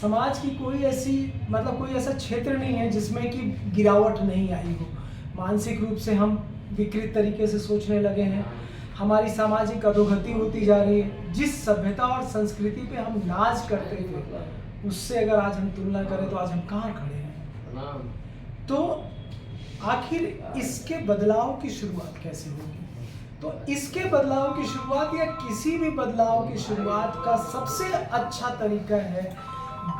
समाज की कोई ऐसी मतलब कोई ऐसा क्षेत्र नहीं है जिसमें कि गिरावट नहीं आई हो। मानसिक रूप से हम विकृत तरीके से सोचने लगे हैं, हमारी सामाजिक अधोगति होती जा रही है। जिस सभ्यता और संस्कृति पे हम नाज करते थे उससे अगर आज हम तुलना करें तो आज हम कहाँ खड़े हैं। तो आखिर इसके बदलाव की शुरुआत कैसे होगी? तो इसके बदलाव की शुरुआत या किसी भी बदलाव की शुरुआत का सबसे अच्छा तरीका है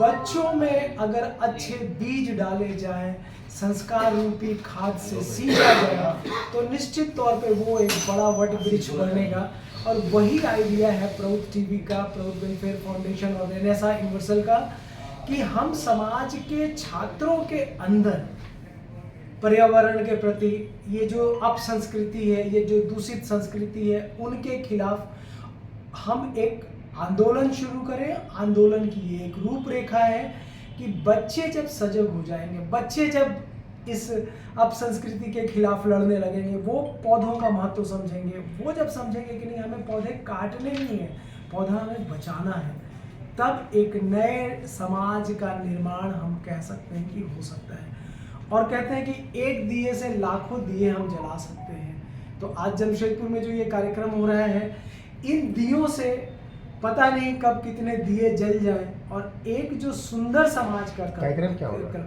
बच्चों में अगर अच्छे बीज डाले जाएं, संस्कार रूपी खाद से सींचा गया तो निश्चित तौर पे वो एक बड़ा वट वृक्ष बनेगा। और वही आइडिया है प्रौढ़ टीवी का, प्रौढ़ वेलफेयर फाउंडेशन और रेनेसा यूनिवर्सल का, कि हम समाज के छात्रों के अंदर पर्यावरण के प्रति ये जो अपसंस्कृति है, ये जो दूषित संस्कृति है, उनके खिलाफ हम एक आंदोलन शुरू करें। आंदोलन की ये एक रूपरेखा है कि बच्चे जब सजग हो जाएंगे, बच्चे जब इस अपसंस्कृति के खिलाफ लड़ने लगेंगे, वो पौधों का महत्व समझेंगे। वो जब समझेंगे कि नहीं हमें पौधे काटने नहीं है, पौधा हमें बचाना है, तब एक नए समाज का निर्माण हम कह सकते हैं कि हो सकता है। और कहते हैं कि एक दिए से लाखों दिए हम जला सकते हैं। तो आज जमशेदपुर में जो ये कार्यक्रम हो रहा है, इन दियों से पता नहीं कब कितने दिए जल जाएं और एक जो सुंदर समाज का कार्यक्रम क्या होगा?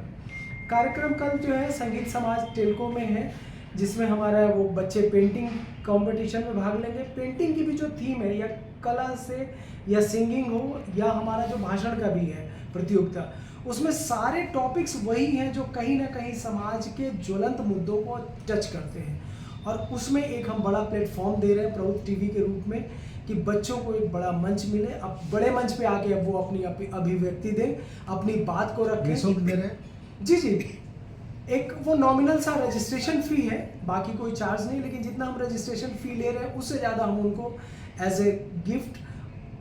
कार्यक्रम कल जो है संगीत समाज टेल्को में है, जिसमें हमारा वो बच्चे पेंटिंग कंपटीशन में भाग लेंगे। पेंटिंग की भी जो थीम है, या कला से या सिंगिंग हो या हमारा जो भाषण का भी है प्रतियोगिता, उसमें सारे टॉपिक्स वही हैं जो कहीं ना कहीं समाज के ज्वलंत मुद्दों को टच करते हैं। और उसमें एक हम बड़ा प्लेटफॉर्म दे रहे हैं प्रौढ़ टीवी के रूप में कि बच्चों को एक बड़ा मंच मिले, अब बड़े मंच पे आके अब वो अपनी अभिव्यक्ति दें, अपनी बात को रखें। दे रहे हैं? जी, एक वो नॉमिनल सा रजिस्ट्रेशन फ़ी है, बाकी कोई चार्ज नहीं, लेकिन जितना हम रजिस्ट्रेशन फ़ी ले रहे हैं उससे ज़्यादा हम उनको एज ए गिफ्ट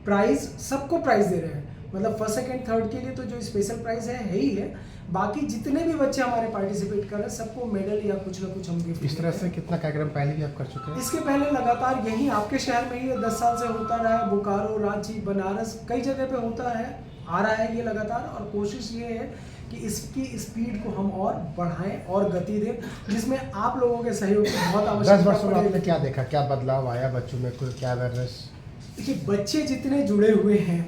प्राइज़, सबको प्राइज़ दे रहे हैं। मतलब फर्स्ट सेकंड थर्ड के लिए तो जो स्पेशल प्राइज़ है ही है, बाकी जितने भी बच्चे हमारे पार्टिसिपेट कर रहे हैं सबको मेडल या कुछ ना कुछ हम गिफ्ट। इस तरह से कितना कार्यक्रम पहले भी आप कर चुके हैं? इसके पहले लगातार यहीं आपके शहर में ही 10 साल से होता रहा है, बोकारो, रांची, बनारस, कई जगह पे होता है, आ रहा है ये लगातार। और कोशिश ये है कि इसकी स्पीड को हम और बढ़ाएं और गति दें, जिसमें आप लोगों के सहयोग की बहुत आवश्यकता है। 10 वर्षों में आपने क्या देखा, क्या बदलाव आया बच्चों में, कोई क्या अवेयरनेस? देखिए बच्चे जितने जुड़े हुए हैं,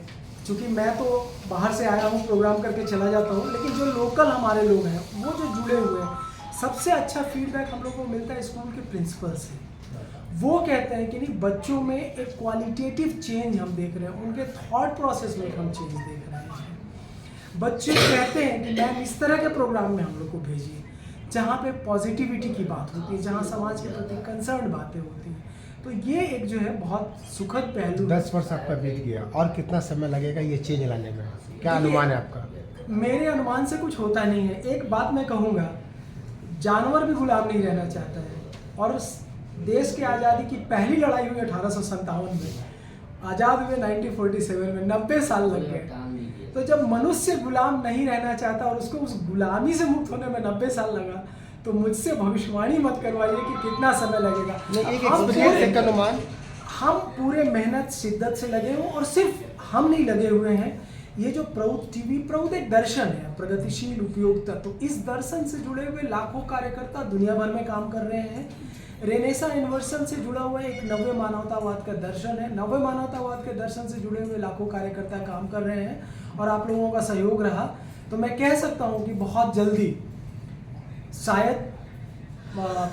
क्योंकि मैं तो बाहर से आया हूँ, प्रोग्राम करके चला जाता हूँ, लेकिन जो लोकल हमारे लोग हैं वो जो जुड़े हुए हैं, सबसे अच्छा फीडबैक हम लोग को मिलता है स्कूल के प्रिंसिपल से। वो कहते हैं कि नहीं, बच्चों में एक क्वालिटेटिव चेंज हम देख रहे हैं, उनके थॉट प्रोसेस में हम चेंज देख रहे हैं। बच्चे कहते हैं कि मैम इस तरह के प्रोग्राम में हम लोग को भेजिए जहाँ पे पॉजिटिविटी की बात होती है, जहाँ समाज के प्रति कंसर्न बातें होती हैं। तो ये एक जो है बहुत सुखद पहलू। 10 वर्ष आपका बीत गया, और कितना समय लगेगा ये चेंज लाने में, क्या अनुमान है आपका? मेरे अनुमान से कुछ होता नहीं है। एक बात मैं कहूँगा, जानवर भी गुलाम नहीं रहना चाहता है। और उस देश की आज़ादी की पहली लड़ाई हुई 1857 में, आज़ाद हुए 1947 में, 90 साल लग गए। तो जब मनुष्य गुलाम नहीं रहना चाहता और उसको उस गुलामी से मुक्त होने में 90 साल लगा, तो मुझसे भविष्यवाणी मत करवाइए कि कितना समय लगेगा। हम पूरे मेहनत शिद्दत से लगे हुए, और सिर्फ हम नहीं लगे हुए हैं। ये जो प्रौढ़ टीवी, प्रौढ़ एक दर्शन है, प्रगतिशील उपयोगिता, तो इस दर्शन से जुड़े हुए लाखों कार्यकर्ता दुनिया भर में काम कर रहे हैं। रेनेसा यूनिवर्सल से जुड़ा हुआ एक नव्य मानवतावाद का दर्शन है, नव्य मानवतावाद के दर्शन से जुड़े हुए लाखों कार्यकर्ता काम कर रहे हैं, और आप लोगों का सहयोग रहा तो मैं कह सकता हूँ कि बहुत जल्दी, शायद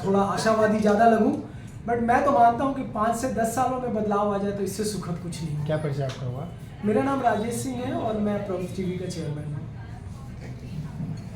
थोड़ा आशावादी ज़्यादा लगूं, बट मैं तो मानता हूँ कि 5 से 10 सालों में बदलाव आ जाए तो इससे सुखद कुछ नहीं। क्या परिचय आपका हुआ? मेरा नाम राजेश सिंह है और मैं प्रौढ़ टीवी का चेयरमैन हूँ।